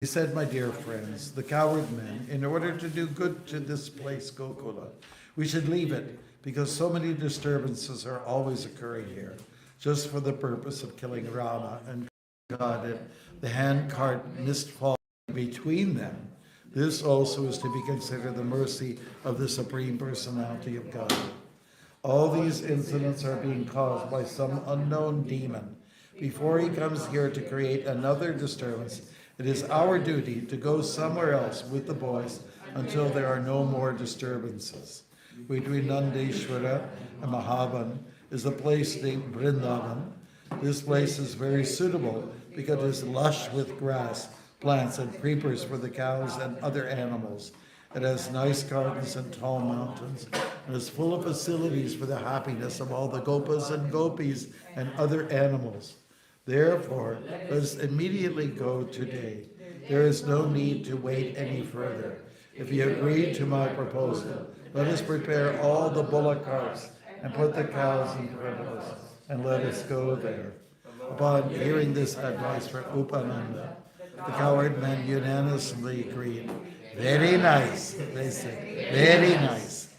He said, my dear friends, the coward men, in order to do good to this place, Gokula, we should leave it, because so many disturbances are always occurring here, just for the purpose of killing Rama and God, and the handcart mist falling between them. This also is to be considered the mercy of the Supreme Personality of God. All these incidents are being caused by some unknown demon. Before he comes here to create another disturbance, it is our duty to go somewhere else with the boys until there are no more disturbances. Between Nandeshwara and Mahaban is a place named Vrindavan. This place is very suitable because it is lush with grass, plants, and creepers for the cows and other animals. It has nice gardens and tall mountains, and is full of facilities for the happiness of all the gopas and gopis and other animals. Therefore, let us immediately go today. There is no need to wait any further. If you agree to my proposal, let us prepare all the bullock carts and put the cows in front of us, and let us go there. Upon hearing this advice from Upananda, the coward men unanimously agreed. Very nice, they said, very nice.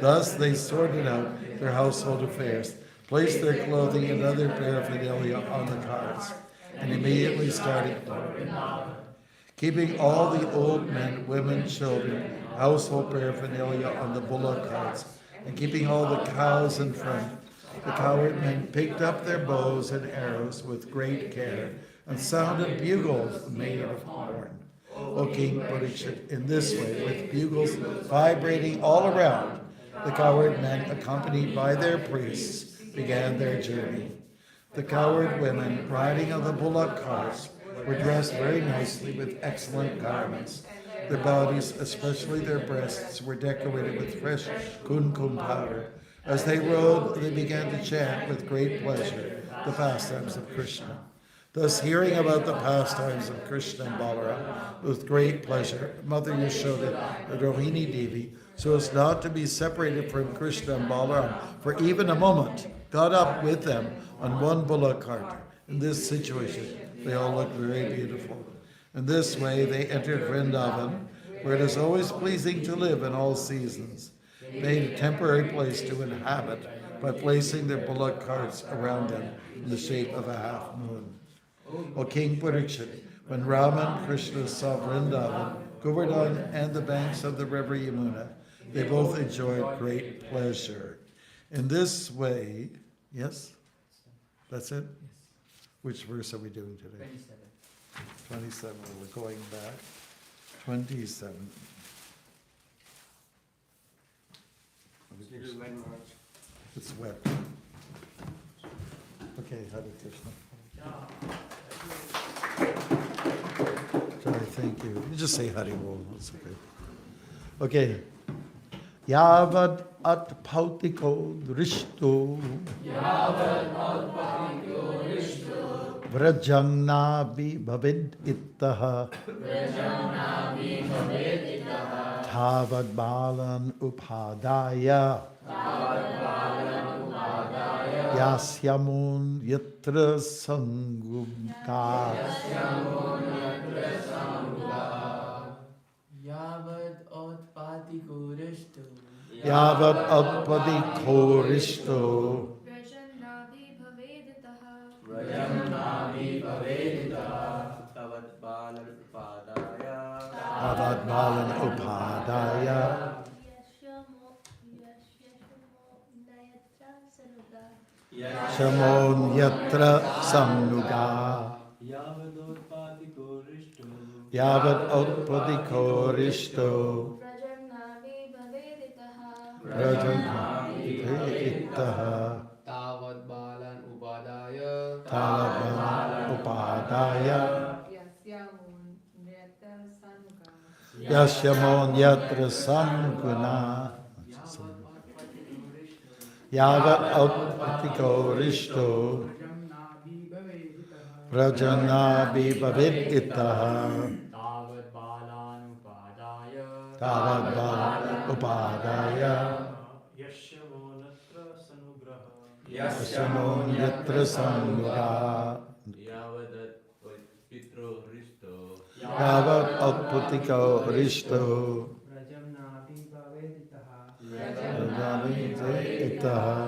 Thus they sorted out their household affairs, placed their clothing and other paraphernalia on the carts, and immediately started keeping all the old men, women, children, household paraphernalia on the bullock carts, and keeping all the cows in front. The coward men picked up their bows and arrows with great care, and sounded bugles made of horn. O King Parikshit, in this way, with bugles vibrating all around, the coward men, accompanied by their priests, began their journey. The coward women, riding on the bullock carts, were dressed very nicely with excellent garments. Their bodies, especially their breasts, were decorated with fresh kumkum powder. As they rode, they began to chant with great pleasure the pastimes of Krishna. Thus, hearing about the pastimes of Krishna and Balaram with great pleasure, Mother Yashoda, the Rohini Devi, so as not to be separated from Krishna and Balaram for even a moment, got up with them on one bullock cart. In this situation, they all looked very beautiful. In this way, they entered Vrindavan, where it is always pleasing to live in all seasons. They made a temporary place to inhabit by placing their bullock carts around them in the shape of a half moon. O King Parikshit, when Rama and Krishna saw Vrindavan, Govardhan, and the banks of the river Yamuna, they both enjoyed great pleasure. In this way, yes? That's it? Which verse are we doing today? 27. We're going back. 27. It's wet. Okay, Hare Krishna. Sorry, thank you. You just say Hari Bol. That's okay. Okay. Yavad at pautiko drishto. Yavad at pautiko drishto. Vrajangnabi bhavid ittaha. Vrajangnabi bhavid ittaha. Tavad balan upadaya. Tavad balan upadaya. Yasyamun yatra sangubta. Yasyamun yatra sangubta. Yavad atpatiko rishto. Yavad atpatiko rishto. Vrajanavi bhaveditaha. Vrajanavi bhaveditaha. Tavad balan upadaya. Tavad balan upadaya. Shamon yatra samnuga. Yavad atpatiko rishto. Yavad atpatiko rishto. Vrajanavi bhaveditaha. Vrajanavi bhaveditaha. Tavad balan upadaya. Tavad balan upadaya. Yasyamon yatra samguna. Yavad atpatiko rishto. Vrajanavi bhaveditaha. Tavad balan upadaya. Tavad balan upadaya. Yashamon yatra samnuga. Yavadat pitro risto. Yavat Atputiko Rishto Rajamnabi Bhaveditaha Itaha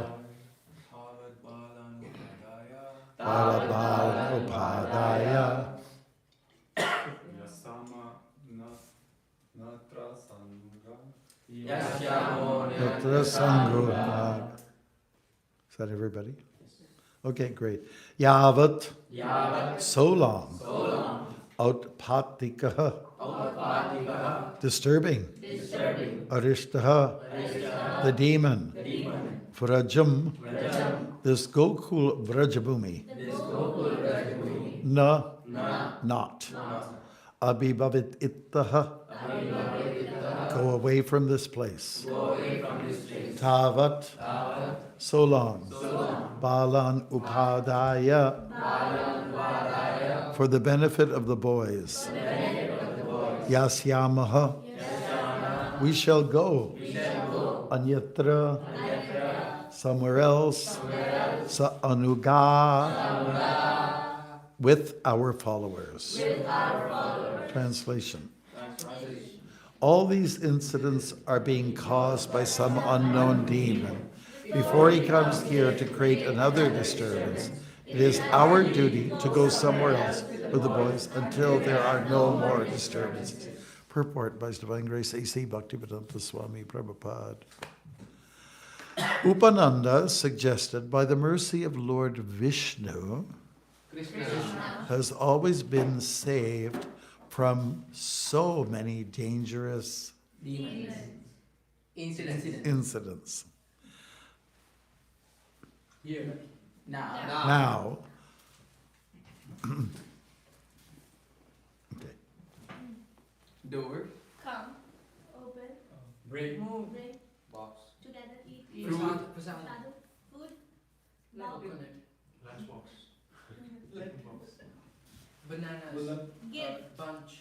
Bhavad Balanupradaya Parabalupadaya Yasama Natra Sangha. Yatra Sangha. Is that everybody? Okay, great. Yavat, so long. Outpatika, disturbing. Arishtaha, the demon. Vrajam, this Gokul Vrajabhumi. Not. Abhibhavit ittaha, go away from this place. Tavat, so long. Balan upadaya, for the benefit of the boys. Yasyamaha, we shall go. Anyatra, somewhere else. Sa anuga, with our followers. Translation. All these incidents are being caused by some unknown demon. Before he comes here to create another disturbance, it is our duty to go somewhere else with the boys until there are no more disturbances. Purport by His Divine Grace A.C. Bhaktivedanta Swami Prabhupada. Upananda suggested by the mercy of Lord Vishnu has always been saved from so many dangerous incidents. Here. Now, okay. Door. Come. Open. Break. Move. Break. Box. Together eat. Fruit. Shadow. Food. Walk. Lunchbox. Bananas. Give. Bunch.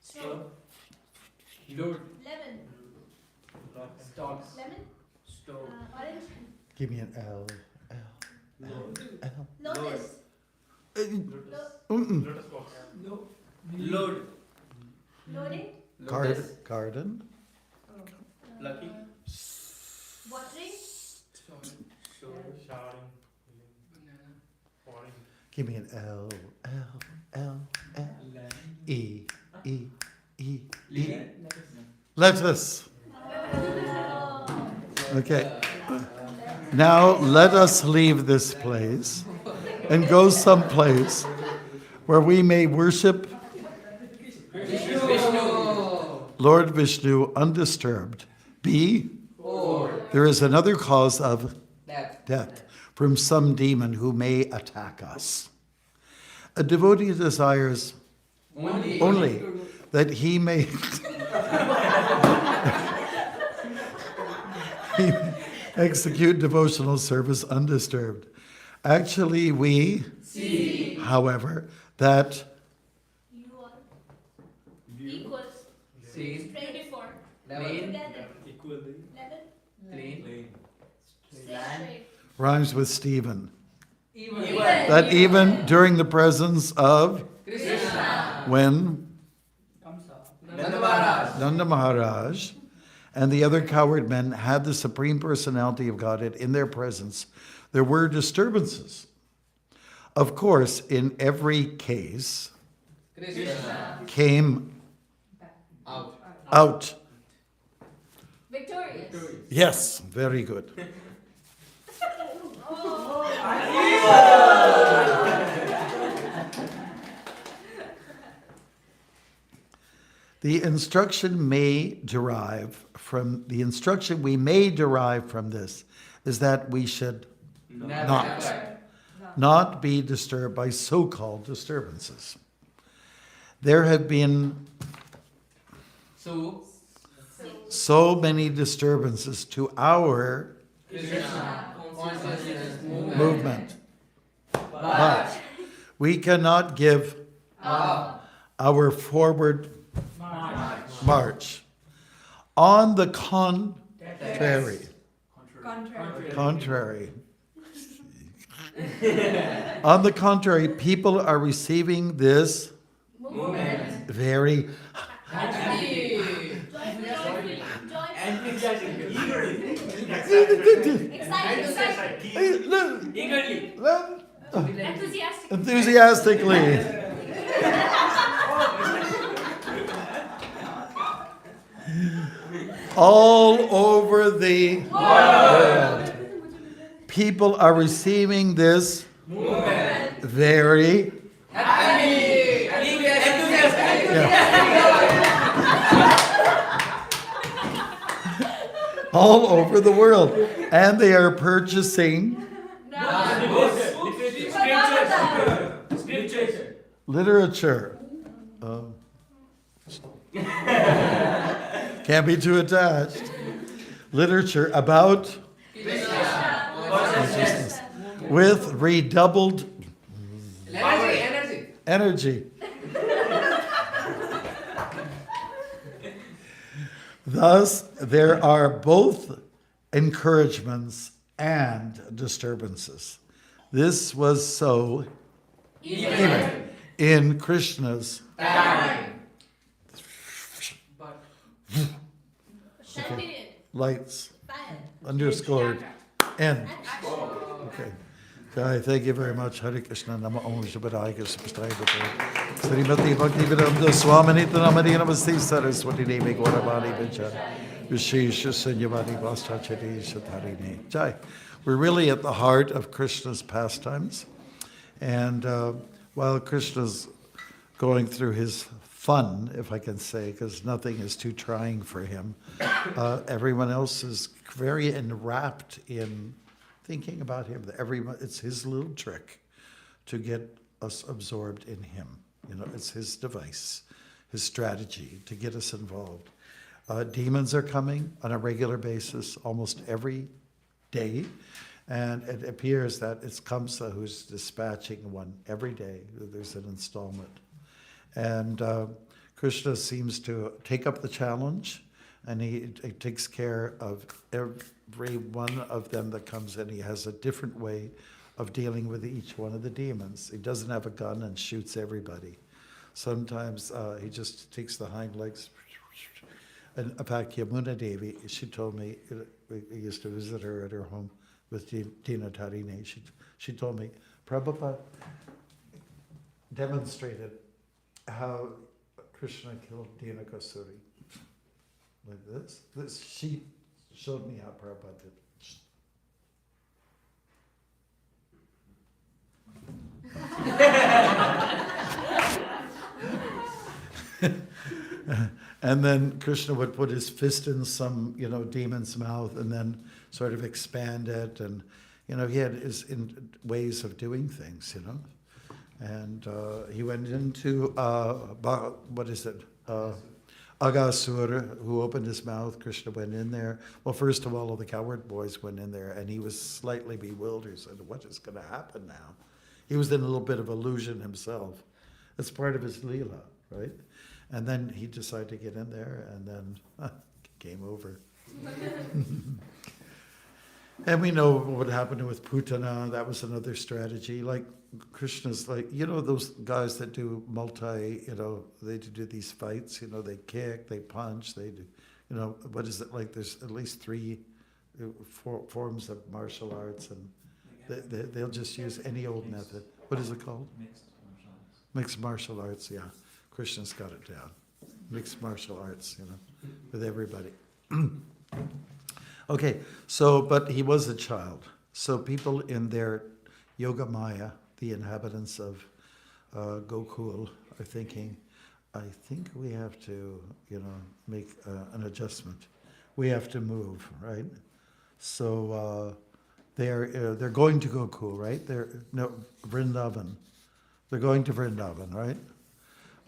Straw. Load. Lemon. Stocks. Lemon. Stove. Orange. Give me an L. Lotus. Lotus box. Load. Loading. Garden. Lucky. Watering. Showering. Banana. Pouring. Give me an L. E. Lettuce. Okay. Now let us leave this place and go someplace where we may worship Lord Vishnu undisturbed. B. There is another cause of death from some demon who may attack us. A devotee desires only that he may execute devotional service undisturbed. Actually, we see, however, that You are equals. Same. Straight before. Lane. Together. Equally. Lemon. Plain. Stay straight. rhymes with Stephen. Even. That even during the presence of when Nanda Maharaj and the other coward men had the Supreme Personality of Godhead in their presence, there were disturbances. Of course, in every case, came out. Victorious. Yes, very good. The instruction we may derive from this is that we should not be disturbed by so-called disturbances. There have been so many disturbances to our movement, but we cannot give our forward march. On the contrary, on the contrary, people are receiving this very Happy. Joyfully. Enthusiastically. Excited. Eagerly. Enthusiastic. enthusiastically. All over the world, people are receiving this very Happy. Enthusiastic. all over the world, and they are purchasing Scriptures. literature. Can't be too attached. Literature about consciousness with redoubled energy. Thus, there are both encouragements and disturbances. This was so even in Krishna's lights underscored end. Okay. Jai, thank you very much. Hare Krishna, Nama Om Shabadaya Krishna Prasthaya Bhutale. Srimati Bhakti Vedanta Swami Namadi Namaste Saraswati Devi Gauravani Vichara. Vishesha Sanyavadi Vastachari Shatharini. Jai. We're really at the heart of Krishna's pastimes. And while Krishna's going through his fun, if I can say, because nothing is too trying for him, everyone else is very enwrapped in thinking about him. It's his little trick to get us absorbed in him. You know, it's his device, his strategy to get us involved. Demons are coming on a regular basis, almost every day, and it appears that it's Kamsa who's dispatching one every day. There's an installment. And Krishna seems to take up the challenge, and he takes care of every one of them that comes in. He has a different way of dealing with each one of the demons. He doesn't have a gun and shoots everybody. Sometimes he just takes the hind legs. And in fact, Yamuna Devi, she told me, we used to visit her at her home with Dina Tarini. She told me, Prabhupada demonstrated how Krishna killed Dina Kasuri. Like this. She showed me how Prabhupada did. And then Krishna would put his fist in some, demon's mouth and then sort of expand it. And, he had his ways of doing things, And he went into, Agasura, who opened his mouth. Krishna went in there. Well, first of all the coward boys went in there, and he was slightly bewildered. He said, what is going to happen now? He was in a little bit of illusion himself. It's part of his Leela, right? And then he decided to get in there, and then game over. And we know what happened with Putana. That was another strategy. Like Krishna's those guys that do they do these fights, they kick, they punch, they do, what is it like? There's at least four forms of martial arts, and they'll just use any old method. What is it called? Mixed martial arts, yeah. Krishna's got it down. Mixed martial arts, with everybody. Okay, but he was a child. So people in their Yoga Maya, the inhabitants of Gokul, are thinking, I think we have to, make an adjustment. We have to move, right? So they're going to Gokul, right? Vrindavan. They're going to Vrindavan, right?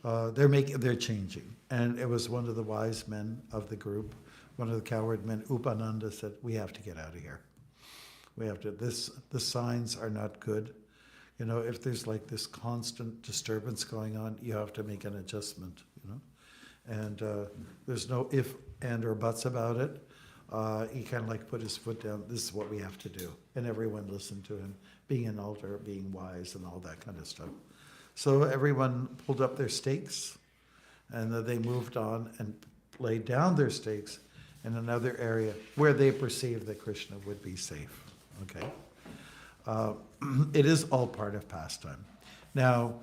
They're changing. And it was one of the wise men of the group, one of the coward men, Upananda, said, we have to get out of here. We have to, the signs are not good. If there's like this constant disturbance going on, you have to make an adjustment, And there's no if, and, or buts about it. He kind of like put his foot down, this is what we have to do. And everyone listened to him, being an elder, being wise, and all that kind of stuff. So everyone pulled up their stakes, and then they moved on and laid down their stakes in another area where they perceived that Krishna would be safe. Okay, it is all part of pastime. Now,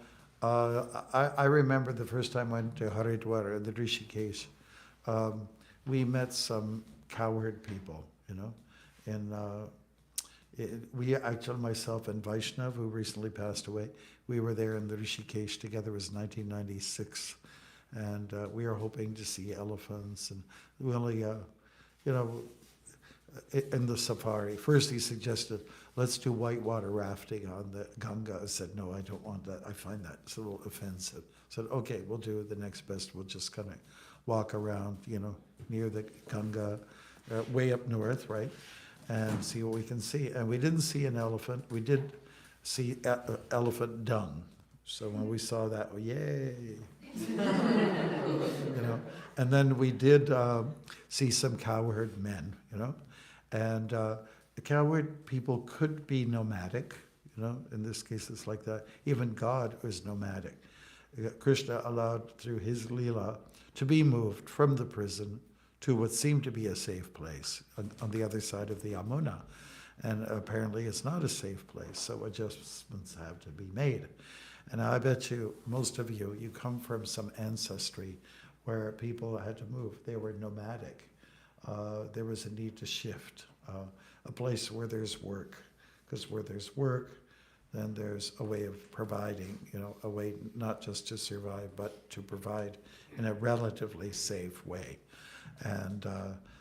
I remember the first time I went to Haridwar, the Rishikesh. We met some cowherd people, you know, and we actually, myself and Vaishnav, who recently passed away, we were there in the Rishikesh together. It was 1996, and we were hoping to see elephants, and we only, you know, in the safari. First he suggested, let's do whitewater rafting on the Ganga. I said, no, I don't want that. I find that a little offensive. I said, okay, we'll do the next best. We'll just kind of walk around, you know, near the Ganga, way up north, right? And see what we can see. And we didn't see an elephant. We did see elephant dung. So when we saw that, yay. You know, and then we did see some cowherd men, you know, and the cowherd people could be nomadic, you know, in this case it's like that. Even God was nomadic. Krishna allowed through his Leela to be moved from the prison to what seemed to be a safe place on the other side of the Yamuna. And apparently it's not a safe place, so adjustments have to be made. And I bet you, most of you, you come from some ancestry where people had to move. They were nomadic. There was a need to shift, a place where there's work. Because where there's work, then there's a way of providing, you know, a way not just to survive, but to provide in a relatively safe way. And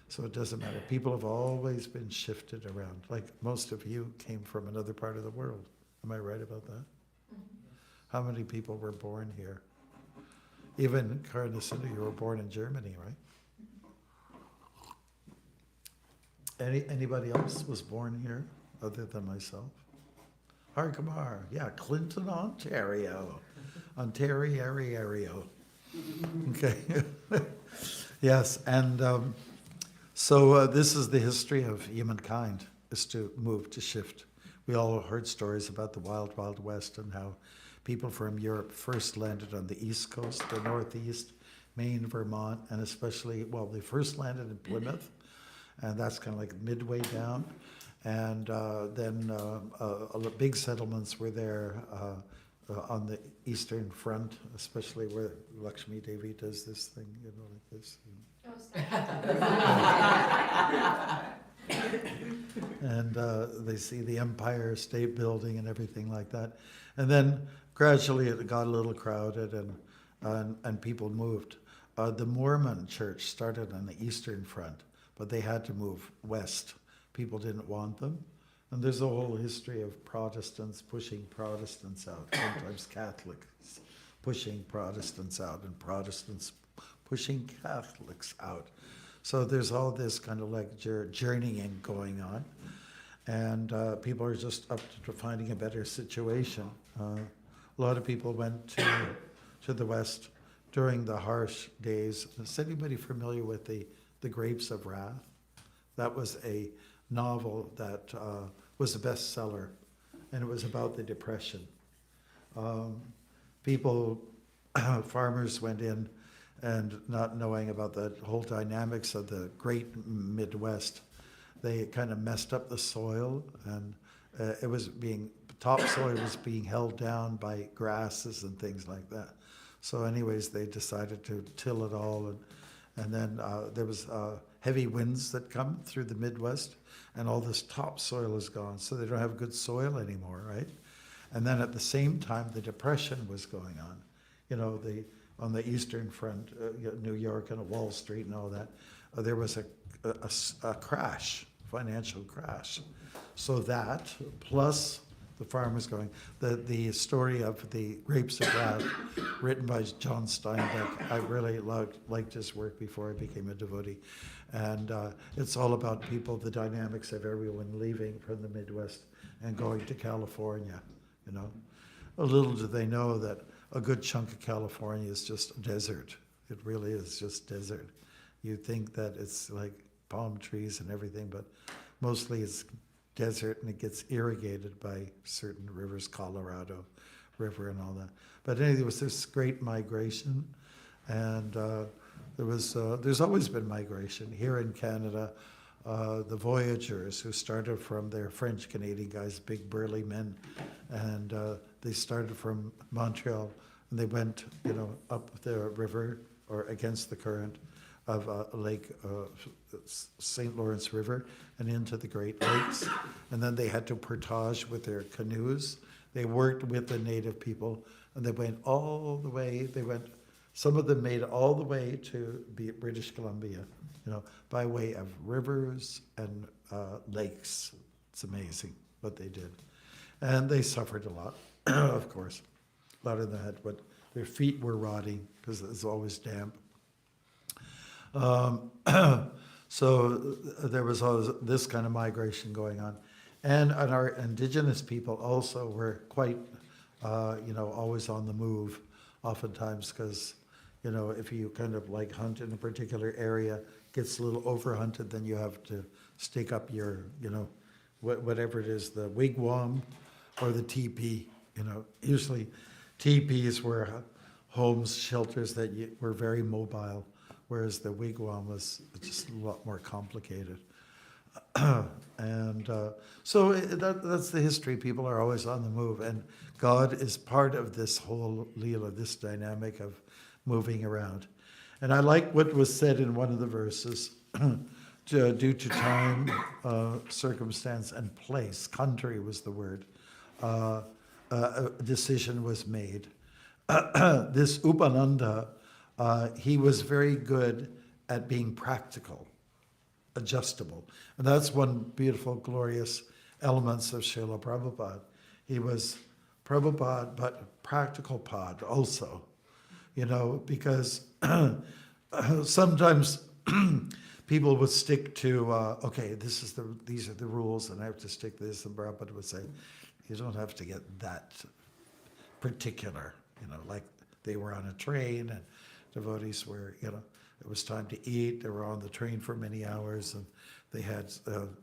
so it doesn't matter. People have always been shifted around. Like most of you came from another part of the world. Am I right about that? How many people were born here? Even Karnasunda, you were born in Germany, right? Anybody else was born here other than myself? Harkamar, yeah, Clinton, Ontario. Ontario. Okay. Yes, and so this is the history of humankind, is to move, to shift. We all heard stories about the Wild, Wild West and how people from Europe first landed on the East Coast, the Northeast, Maine, Vermont, and especially, well, they first landed in Plymouth, and that's kind of like midway down. And then big settlements were there on the Eastern Front, especially where Lakshmi Devi does this thing, you know, like this. And they see the Empire State Building and everything like that. And then gradually it got a little crowded and people moved. The Mormon church started on the Eastern Front, but they had to move west. People didn't want them. And there's a whole history of Protestants pushing Protestants out, sometimes Catholics pushing Protestants out, and Protestants pushing Catholics out. So there's all this kind of like journeying going on. And people are just up to finding a better situation. A lot of people went to the West during the harsh days. Is anybody familiar with the Grapes of Wrath? That was a novel that was a bestseller, and it was about the Depression. Farmers went in, and not knowing about the whole dynamics of the great Midwest, they kind of messed up the soil, and topsoil was being held down by grasses and things like that. So anyways, they decided to till it all, and then there was heavy winds that come through the Midwest, and all this topsoil is gone, so they don't have good soil anymore, right? And then at the same time, the Depression was going on. You know, on the Eastern Front, New York and Wall Street and all that, there was a crash, financial crash. So that, plus the farmers going, the story of the Grapes of Wrath, written by John Steinbeck, I really liked his work before I became a devotee. And it's all about people, the dynamics of everyone leaving from the Midwest and going to California, you know. A little do they know that a good chunk of California is just desert. It really is just desert. You think that it's like palm trees and everything, but mostly it's desert, and it gets irrigated by certain rivers, Colorado River and all that. But anyway, there was this great migration, And there's always been migration. Here in Canada, the voyageurs who started from, their French-Canadian guys, big burly men, and they started from Montreal, and they went, up the river or against the current of Lake St. Lawrence River and into the Great Lakes. And then they had to portage with their canoes. They worked with the native people, and they went all the way. Some of them made it all the way to British Columbia, by way of rivers and lakes. It's amazing what they did. And they suffered a lot, of course. A lot of them had their feet were rotting because it was always damp. So there was always this kind of migration going on. And our indigenous people also were quite, always on the move, oftentimes, because, if you kind of like hunt in a particular area, gets a little overhunted, then you have to stake up your, whatever it is, the wigwam or the teepee. Usually teepees were homes, shelters that were very mobile, whereas the wigwam was just a lot more complicated. And so that's the history. People are always on the move, and God is part of this whole Leela, this dynamic of moving around. And I like what was said in one of the verses, due to time, circumstance, and place, country was the word, a decision was made. This Upananda, he was very good at being practical, adjustable. And that's one beautiful, glorious elements of Srila Prabhupada. He was Prabhupada, but practical pod also, because sometimes people would stick to, okay, these are the rules, and I have to stick to this, and Prabhupada would say, you don't have to get that particular, like they were on a train, and devotees were, it was time to eat. They were on the train for many hours, and they had,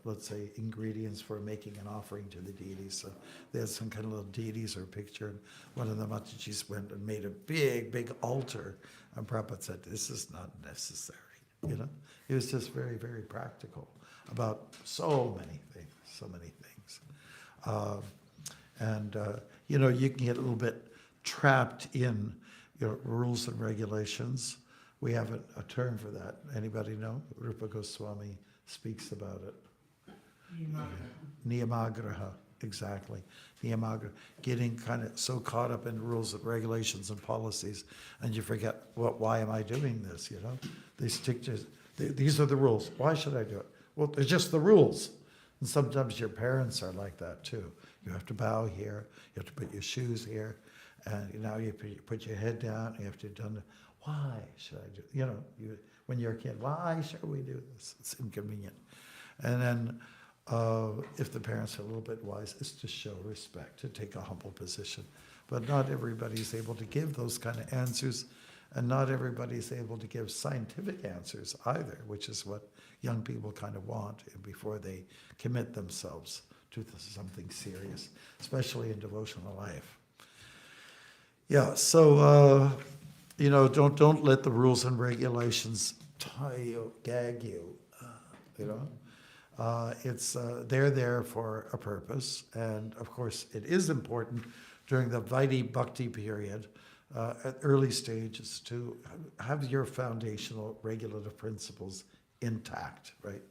let's say, ingredients for making an offering to the deities. So they had some kind of little deities or picture, and one of the Matajis went and made a big, big altar, and Prabhupada said, this is not necessary, He was just very, very practical about so many things. You can get a little bit trapped in rules and regulations. We have a term for that. Anybody know? Rupa Goswami speaks about it. Niyamagraha, exactly. Niyamagraha, getting kind of so caught up in rules and regulations and policies, and you forget, why am I doing this, They stick to, these are the rules. Why should I do it? Well, they're just the rules. And sometimes your parents are like that too. You have to bow here, you have to put your shoes here, and now you put your head down, you have to do, why should I do, when you're a kid, why should we do this? It's inconvenient. And then if the parents are a little bit wise, it's to show respect, to take a humble position. But not everybody's able to give those kind of answers, and not everybody's able to give scientific answers either, which is what young people kind of want before they commit themselves to something serious, especially in devotional life. Yeah, so don't let the rules and regulations tie you, gag you. They're there for a purpose, and of course it is important during the Vaidhi Bhakti period, at early stages, to have your foundational regulative principles intact, right?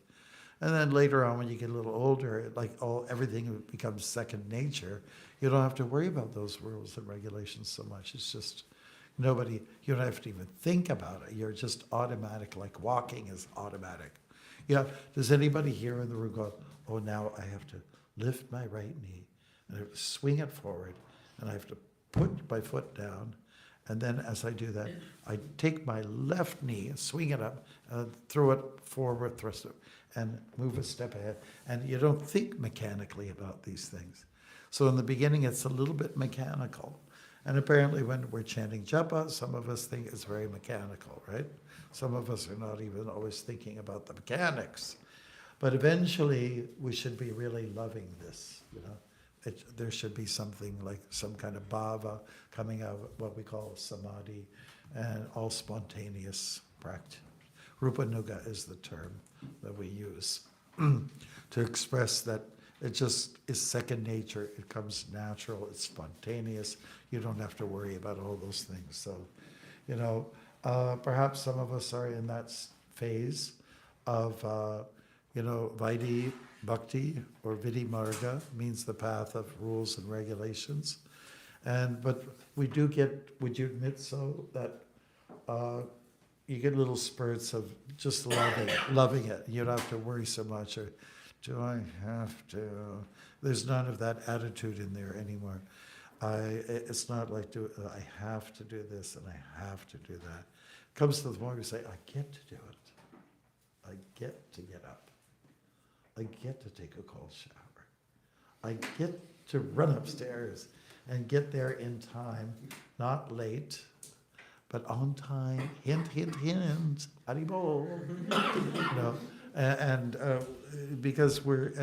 And then later on, when you get a little older, everything becomes second nature. You don't have to worry about those rules and regulations so much. It's just you don't have to even think about it. You're just automatic, like walking is automatic. Does anybody here in the room go, oh, now I have to lift my right knee, and I have to swing it forward, and I have to put my foot down, and then as I do that, I take my left knee and swing it up, and throw it forward, thrust it, and move a step ahead. And you don't think mechanically about these things. So in the beginning, it's a little bit mechanical. And apparently when we're chanting japa, some of us think it's very mechanical, right? Some of us are not even always thinking about the mechanics. But eventually, we should be really loving this, There should be something like some kind of bhava coming out of what we call samadhi, and all spontaneous practice. Rupanuga is the term that we use to express that it just is second nature. It comes natural. It's spontaneous. You don't have to worry about all those things. So, perhaps some of us are in that phase of, Vaidhi Bhakti or Vidhi Marga means the path of rules and regulations. But we do get, would you admit so, that you get little spurts of just loving it. You don't have to worry so much, or do I have to? There's none of that attitude in there anymore. It's not like I have to do this and I have to do that. It comes to the point where you say, I get to do it. I get to get up. I get to take a cold shower. I get to run upstairs and get there in time, not late, but on time. Hint, hint, hint. Haribol. And because we're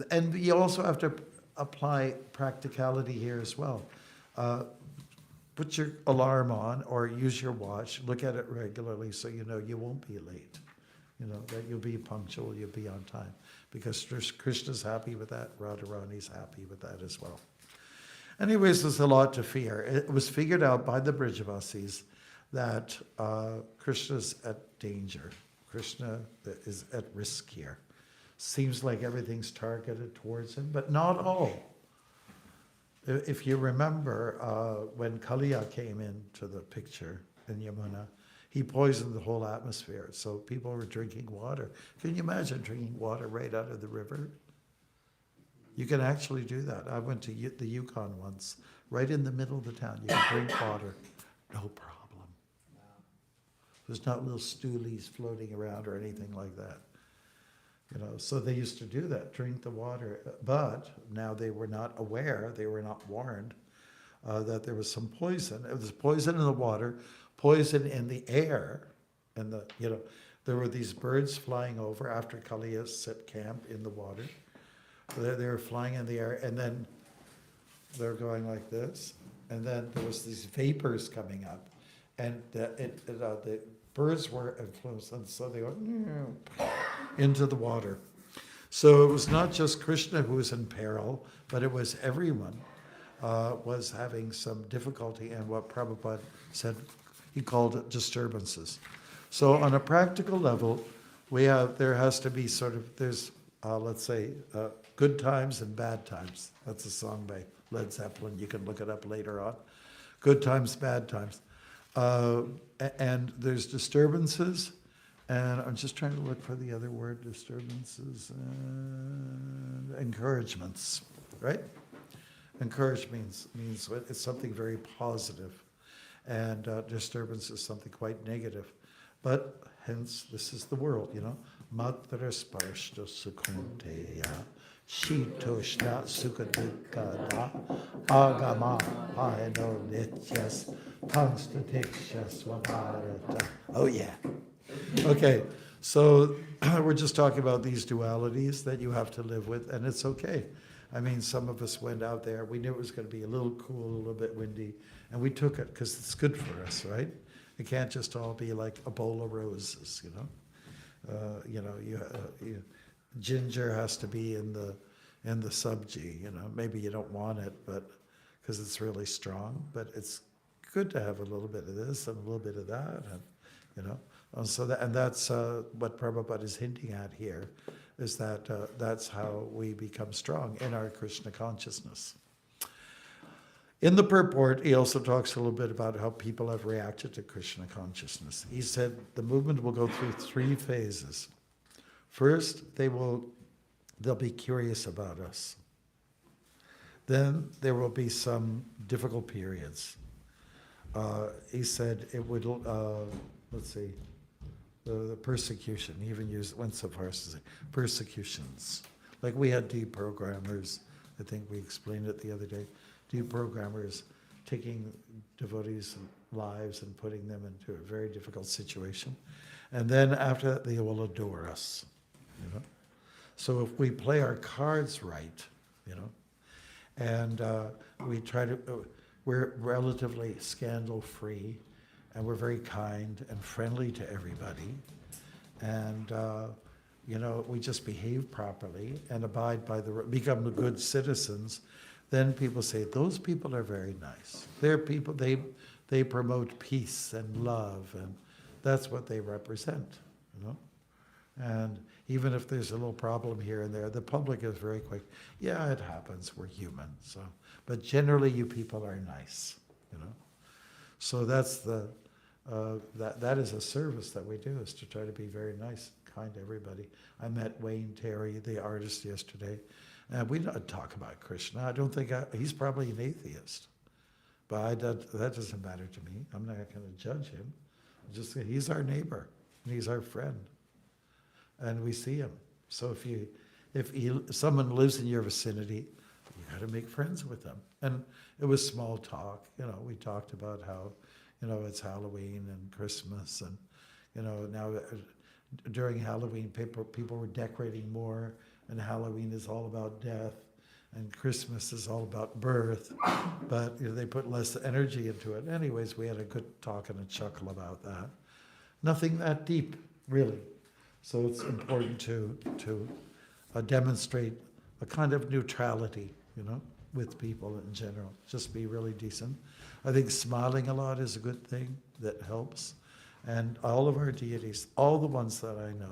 and you also have to apply practicality here as well. Put your alarm on or use your watch. Look at it regularly so you know you won't be late. That you'll be punctual, you'll be on time. Because Krishna's happy with that, Radharani's happy with that as well. Anyways, there's a lot to fear. It was figured out by the Brijavasis that Krishna's at danger. Krishna is at risk here. Seems like everything's targeted towards him, but not all. If you remember, when Kaliya came into the picture in Yamuna, he poisoned the whole atmosphere, so people were drinking water. Can you imagine drinking water right out of the river? You can actually do that. I went to the Yukon once, right in the middle of the town. You can drink water, no problem. There's not little stoolies floating around or anything like that. So they used to do that, drink the water. But now they were not aware, they were not warned that there was some poison. It was poison in the water, poison in the air, and there were these birds flying over after Kaliya set camp in the water. They were flying in the air, and then they're going like this, and then there was these vapors coming up, and the birds were influenced, and so they went into the water. So it was not just Krishna who was in peril, but it was everyone was having some difficulty, and what Prabhupada said, he called it disturbances. So on a practical level, there has to be there's let's say, good times and bad times. That's a song by Led Zeppelin. You can look it up later on. Good times, bad times. And there's disturbances, and I'm just trying to look for the other word, disturbances and encouragements, right? Encourage means it's something very positive, and disturbance is something quite negative. But hence, this is the world, Matra sparshta sukunteya, shitoshna sukadukada, agama paino nityas, pangstatiksha swamarata. Oh yeah. Okay, so we're just talking about these dualities that you have to live with, and it's okay. I mean, some of us went out there, we knew it was going to be a little cool, a little bit windy, and we took it because it's good for us, right? It can't just all be like a bowl of roses, ginger has to be in the sabji, Maybe you don't want it, but because it's really strong. But it's good to have a little bit of this and a little bit of that, and that's what Prabhupada is hinting at here, is that that's how we become strong in our Krishna consciousness. In the purport, he also talks a little bit about how people have reacted to Krishna consciousness. He said the movement will go through 3 phases. First, they'll be curious about us. Then there will be some difficult periods. He said it would, the persecution, he even went so far as to say persecutions. Like we had deprogrammers, I think we explained it the other day, deprogrammers taking devotees' lives and putting them into a very difficult situation. And then after that, they will adore us, So if we play our cards right, and we try to, we're relatively scandal-free, and we're very kind and friendly to everybody. And, we just behave properly and abide by become good citizens. Then people say, those people are very nice. They're people, they promote peace and love, and that's what they represent, And even if there's a little problem here and there, the public is very quick. Yeah, it happens. We're human. So, but generally, you people are nice. So that's that is a service that we do, is to try to be very nice, kind to everybody. I met Wayne Terry, the artist, yesterday, and we don't talk about Krishna. I don't think he's probably an atheist, but that doesn't matter to me. I'm not going to judge him. He's our neighbor, and he's our friend. And we see him. So if someone lives in your vicinity, you got to make friends with them. And it was small talk. We talked about how, it's Halloween and Christmas, and now during Halloween, people were decorating more, and Halloween is all about death, and Christmas is all about birth, but they put less energy into it. Anyways, we had a good talk and a chuckle about that. Nothing that deep, really. So it's important to demonstrate a kind of neutrality, with people in general. Just be really decent. I think smiling a lot is a good thing that helps. And all of our deities, all the ones that I know,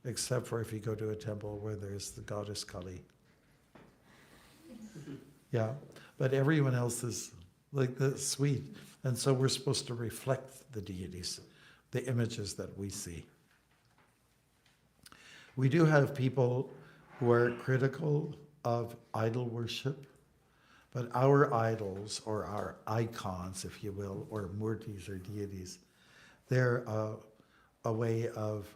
except for if you go to a temple where there's the goddess Kali. Yeah, but everyone else is like the sweet. And so we're supposed to reflect the deities, the images that we see. We do have people who are critical of idol worship, but our idols, or our icons, if you will, or murtis or deities, they're a way of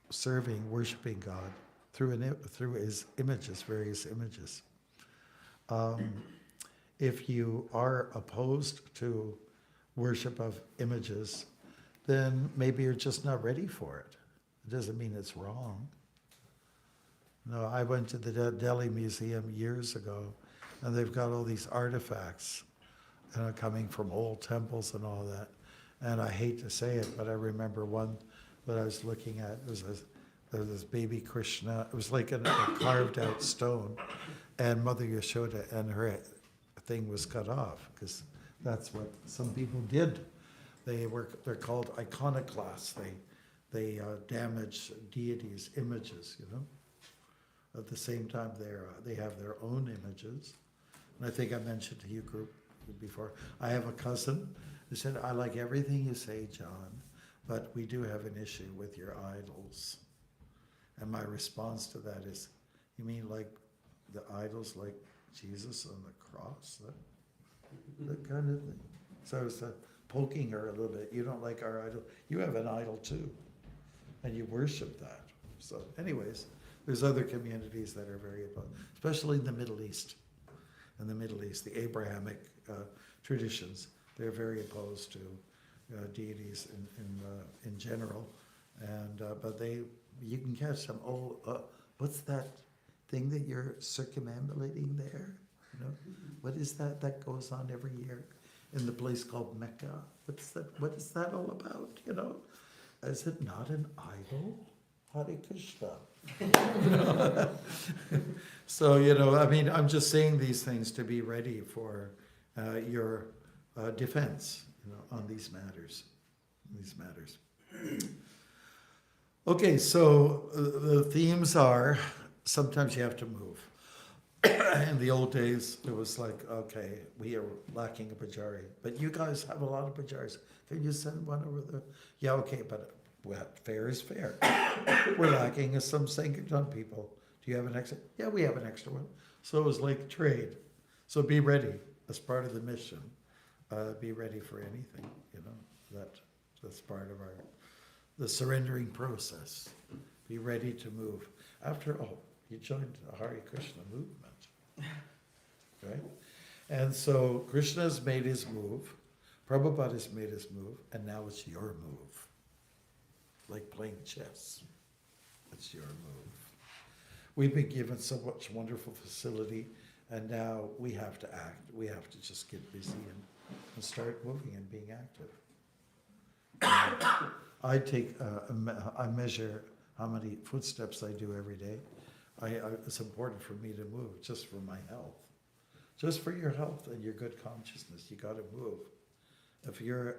serving, worshiping God through his images, various images. If you are opposed to worship of images, then maybe you're just not ready for it. It doesn't mean it's wrong. No, I went to the Delhi Museum years ago, and they've got all these artifacts coming from old temples and all that. And I hate to say it, but I remember one that I was looking at. There was this baby Krishna. It was like a carved out stone, and Mother Yashoda, and her thing was cut off, because that's what some people did. They're called iconoclasts. They damage deities' images, At the same time, they have their own images. And I think I mentioned to you group before, I have a cousin who said, I like everything you say, John, but we do have an issue with your idols. And my response to that is, you mean like the idols like Jesus on the cross? That kind of thing. So I was poking her a little bit. You don't like our idol? You have an idol too. And you worship that. So anyways, there's other communities that are very opposed, especially in the Middle East. In the Middle East, the Abrahamic traditions, they're very opposed to deities in general. And but you can catch them. What's that thing that you're circumambulating there? What is that goes on every year in the place called Mecca? What is that all about? Is it not an idol? Hare Krishna. So, I'm just saying these things to be ready for your defense, on these matters. Okay, so the themes are, sometimes you have to move. In the old days, it was like, okay, we are lacking a pujari, but you guys have a lot of pujaris. Can you send one over there? Yeah, okay, but fair is fair. We're lacking some Sankirtan people. Do you have an extra? Yeah, we have an extra one. So it was like trade. So be ready as part of the mission. Be ready for anything, that's part of the surrendering process. Be ready to move. After all, you joined the Hare Krishna movement, right? And so Krishna's made his move, Prabhupada has made his move, and now it's your move. Like playing chess. It's your move. We've been given so much wonderful facility, and now we have to act. We have to just get busy and and start moving and being active. I measure how many footsteps I do every day. It's important for me to move, just for my health. Just for your health and your good consciousness, you gotta move. If you're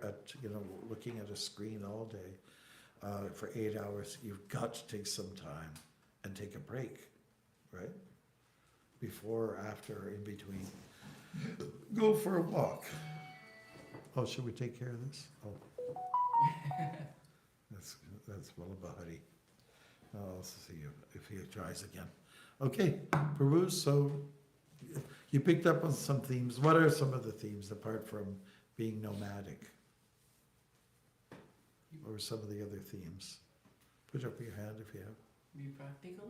looking at a screen all day for 8 hours, you've got to take some time and take a break, right? Before, after, in between. Go for a walk. Oh, should we take care of this? Oh. That's Willabahari. I'll see you if he tries again. Okay, Peru, so you picked up on some themes. What are some of the themes apart from being nomadic? Or some of the other themes? Put up your hand if you have. Be practical.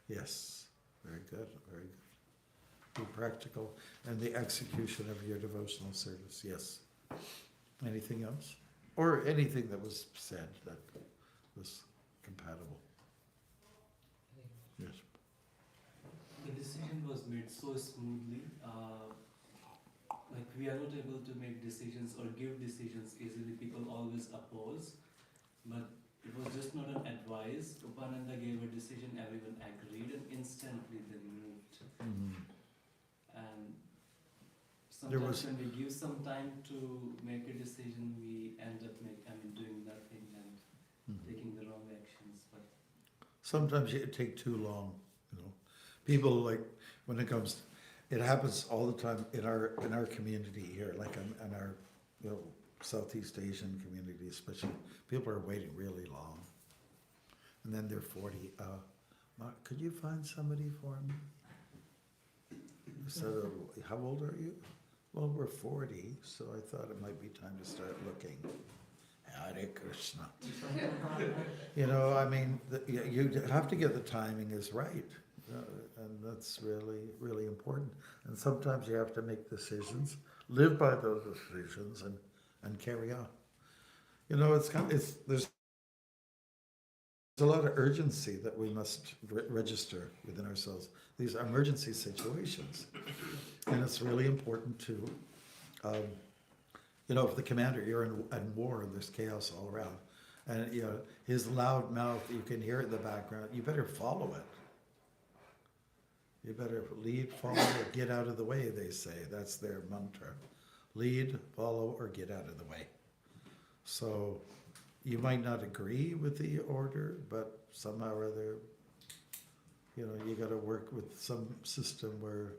Yes, very good, very good. Be practical and the execution of your devotional service, yes. Anything else? Or anything that was said that was compatible? Yes. The decision was made so smoothly. Like we are not able to make decisions or give decisions easily. People always oppose, but it was just not an advice. Upananda gave a decision, everyone agreed, and instantly they moved. Mhm. And There sometimes was- when we give some time to make a decision, we end up doing nothing and Mhm. taking the wrong actions. But Sometimes it take too long, People like, when it comes, it happens all the time in our community here, like in our, Southeast Asian community especially. People are waiting really long. And then they're 40. Mark, could you find somebody for me? So, how old are you? Well, we're 40, so I thought it might be time to start looking. Hare Krishna. You have to get the timing is right. And that's really, really important. And sometimes you have to make decisions, live by those decisions, and carry on. There's a lot of urgency that we must register within ourselves. These are emergency situations. And it's really important to, if the commander, you're in war and there's chaos all around, and his loud mouth, you can hear it in the background, you better follow it. You better lead, follow, or get out of the way, they say. That's their mantra. Lead, follow, or get out of the way. So you might not agree with the order, but somehow or other, you got to work with some system where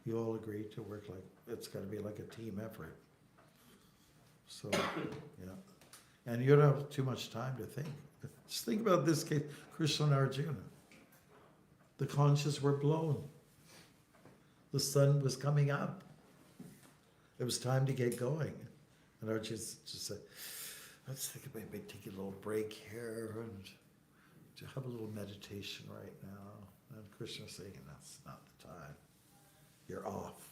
you all agree to work like, it's got to be like a team effort. So, yeah. And you don't have too much time to think. Just think about this case, Krishna and Arjuna. The conches were blown. The sun was coming up. It was time to get going. And Arjuna just said, let's think about maybe taking a little break here and to have a little meditation right now. And Krishna saying, that's not the time. You're off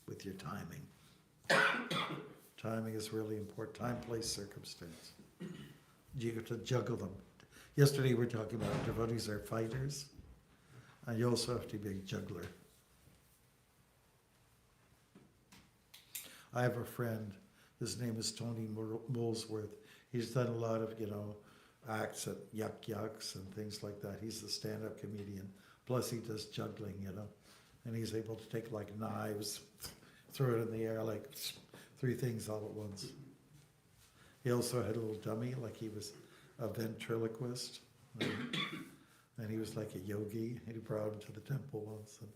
with your timing. Timing is really important. Time, place, circumstance. You have to juggle them. Yesterday we were talking about devotees are fighters. And you also have to be a juggler. I have a friend, his name is Tony Molesworth. He's done a lot of, acts at yucks and things like that. He's a stand-up comedian. Plus he does juggling, And he's able to take like knives, throw it in the air, like 3 things all at once. He also had a little dummy, like he was a ventriloquist. And he was like a yogi, and he brought him to the temple once, and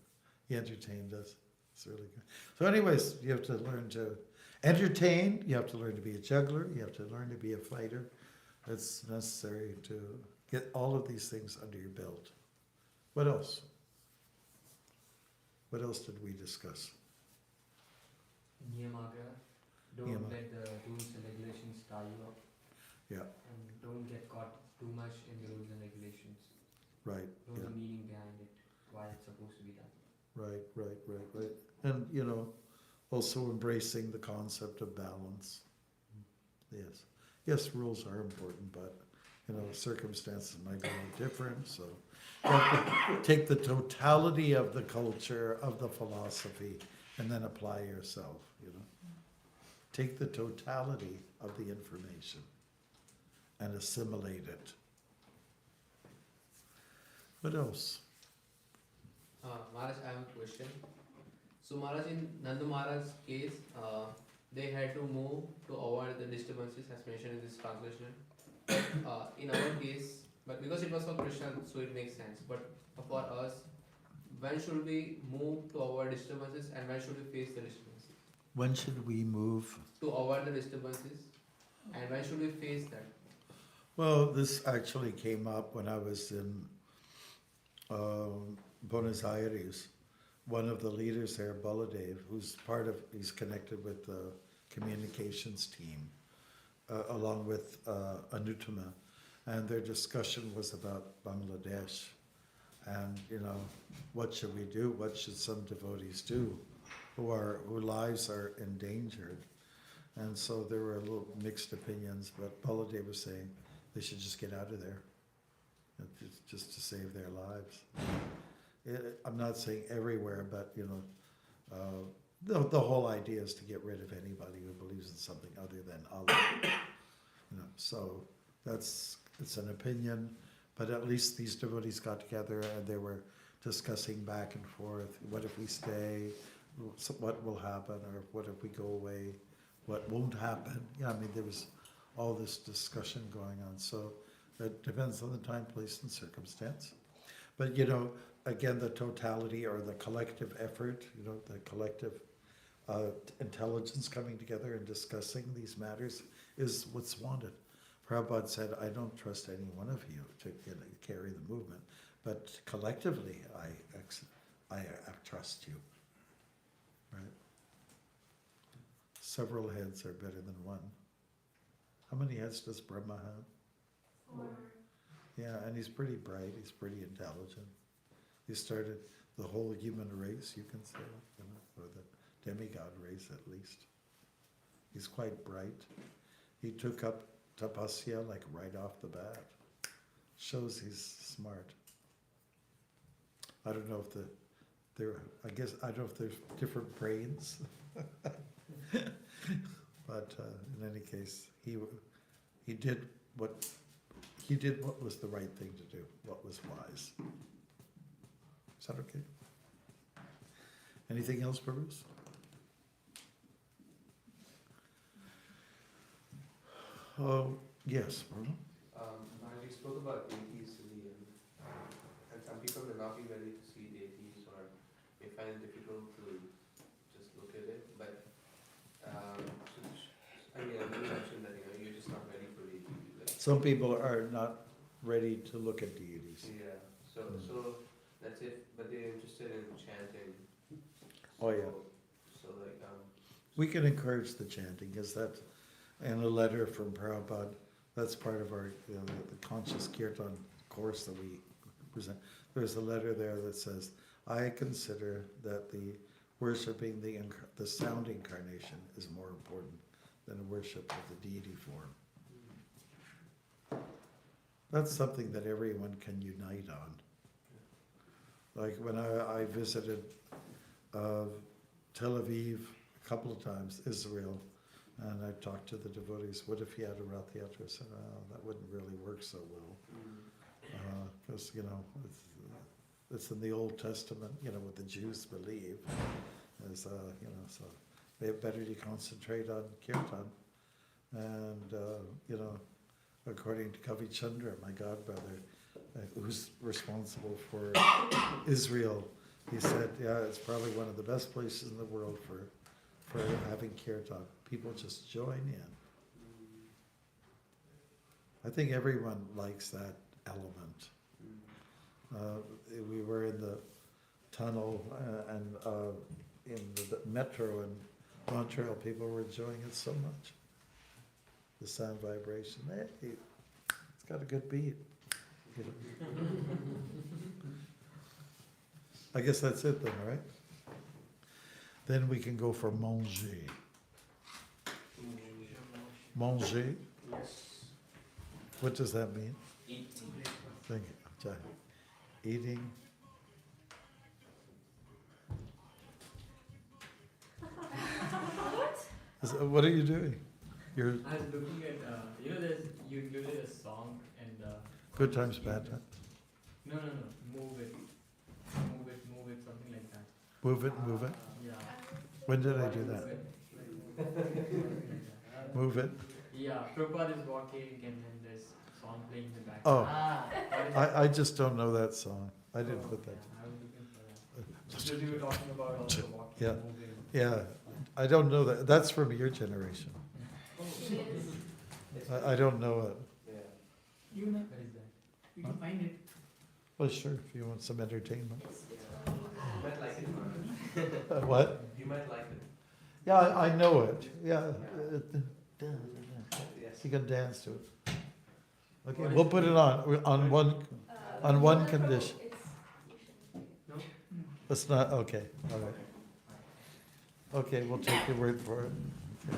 he entertained us. It's really good. So anyways, you have to learn to entertain, you have to learn to be a juggler, you have to learn to be a fighter. It's necessary to get all of these things under your belt. What else? What else did we discuss? BHAKTMARGA, don't Niyama. let the rules and regulations tie you up. Yeah. And don't get caught too much in the rules and regulations. Right, Know yeah. the meaning behind it, why it's supposed to be done. Right. And, also embracing the concept of balance. Yes. Yes, rules are important, but, circumstances might be a little different, so you have to take the totality of the culture, of the philosophy, and then apply yourself, take the totality of the information and assimilate it. What else? Maharaj, I have a question. So Maharaj, in Nandu Maharaj's case, they had to move to avoid the disturbances as mentioned in this translation. In our case, but because it was for Krishna, so it makes sense. But for us, when should we move to avoid disturbances and when should we face the disturbances? When should we move? To avoid the disturbances and when should we face that? Well, this actually came up when I was in Buenos Aires. One of the leaders there, Baladev, he's connected with the communications team, along with Anuttama, and their discussion was about Bangladesh. And, what should we do? What should some devotees do whose lives are endangered? And so there were a little mixed opinions, but Baladev was saying they should just get out of there, just to save their lives. I'm not saying everywhere, but the whole idea is to get rid of anybody who believes in something other than Allah. So it's an opinion, but at least these devotees got together and they were discussing back and forth. What if we stay? What will happen? Or what if we go away? What won't happen? There was all this discussion going on. So it depends on the time, place, and circumstance. But again, the totality or the collective effort, the collective intelligence coming together and discussing these matters is what's wanted. Prabhupada said, I don't trust any one of you to carry the movement, but collectively I trust you. Right? Several heads are better than one. How many heads does Brahma have? 4. Yeah, and he's pretty bright, he's pretty intelligent. He started the whole human race, you can say, or the demigod race at least. He's quite bright. He took up tapasya like right off the bat. Shows he's smart. I don't know if I don't know if there's different brains. But in any case, he did what was the right thing to do, what was wise. Is that okay? Anything else, Bruce? Oh, yes, Bruno? Maharaj, you spoke about deities in the end, and some people may not be ready to see deities or may find it difficult to just look at it, but you mentioned that you're just not ready for deities. Some people are not ready to look at deities. Yeah, so that's it, but they're interested in chanting. Oh, yeah. So We can encourage the chanting, because that, in a letter from Prabhupada, that's part of our the conscious kirtan course that we present. There's a letter there that says, I consider that the worshipping the sound incarnation is more important than a worship of the deity form. That's something that everyone can unite on. Like when I visited Tel Aviv a couple of times, Israel, and I talked to the devotees, what if you had a Rath Yatra? I said, that wouldn't really work so well. Because, it's in the Old Testament, what the Jews believe. Is, so better you concentrate on kirtan. And, according to Kavi Chandra, my godbrother, who's responsible for Israel, he said, it's probably one of the best places in the world for having kirtan. People just join in. I think everyone likes that element. We were in the tunnel and in the metro in Montreal, people were enjoying it so much. The sound vibration, it's got a good beat. I guess that's it then, right? Then we can go for manger. Manger? Yes. What does that mean? Eat. Thank you. Jai. Eating. What? What are you doing? You're I was looking at, there's, you included a song and, good times, bad times. no, move it, something like that. Move it, move it. Yeah. When did I do that? Move it. Yeah, Prabhupada is walking and then there's song playing in the back. Oh, What is that? I just don't know that song. I didn't put that. I was looking for that. Because you were talking about also walking, Yeah. moving. Yeah, I don't know that. That's from your generation. I don't know it. You know, What is that? you can find it. Well, sure, if you want some entertainment. You might like it. What? You might like it. Yeah, I know it. Yeah. Yes. You can dance to it. Okay, we'll put it on one condition. It's not, okay, all right. Okay, we'll take your word for it.